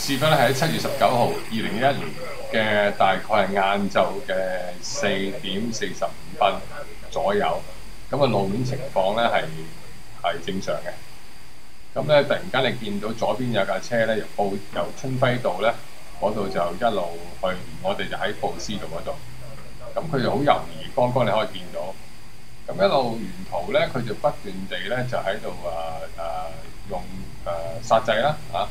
事發咧係喺7月19號2011年嘅大概係晏晝嘅4:45左右。咁路面情況咧係正常嘅。咁咧突然間你見到左邊有架車咧由春輝道咧嗰度就一路去，我哋就喺布斯道嗰度。咁佢就好猶豫，剛剛你可以見到。咁一路沿途咧，佢就不斷地咧就喺度用煞掣啦嚇。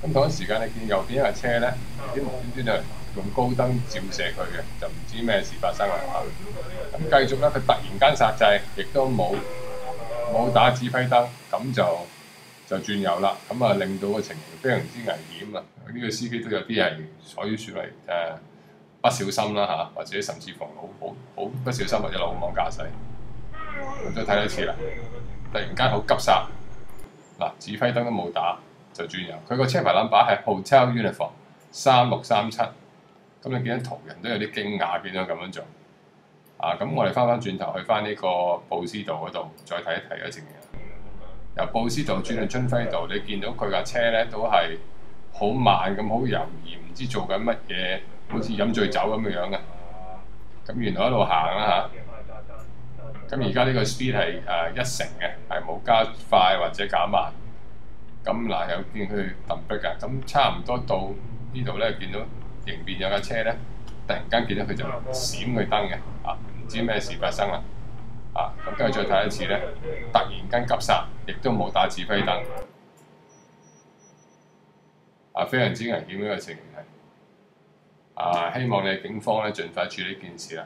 咁同一時間你見右邊一架車咧，啲無端端就用高燈照射佢嘅，就唔知咩事發生啦嚇。咁繼續咧，佢突然間煞掣，亦都冇打指揮燈，咁就轉右啦。咁令到個情形非常之危險啊！呢個司機都有啲係可以説為不小心啦嚇，或者甚至乎好不小心或者魯莽駕駛。再睇多次啦，突然間好急剎，指揮燈都冇打就轉右。佢個車牌 number 係 Hotel Uniform 3637。咁你見到途人都有啲驚訝，見到咁樣做。咁我哋翻轉頭去翻呢個布斯道嗰度，再睇一睇嘅情形。由布斯道轉去春輝道，你見到佢架車咧都係好慢咁，好猶豫，唔知做緊乜嘢，好似飲醉酒咁嘅樣嘅。咁原來一路行啦嚇。咁而家呢個 speed 係1成嘅，係冇加快或者減慢。咁有見佢揼逼㗎，咁差唔多到呢度咧，見到迎面有架車咧，突然間見到佢就閃佢燈嘅，唔知咩事發生啦。咁跟住再睇一次咧，突然間急剎，亦都冇打指揮燈。非常之危險呢個情形係。希望你警方咧盡快處理呢件事啦。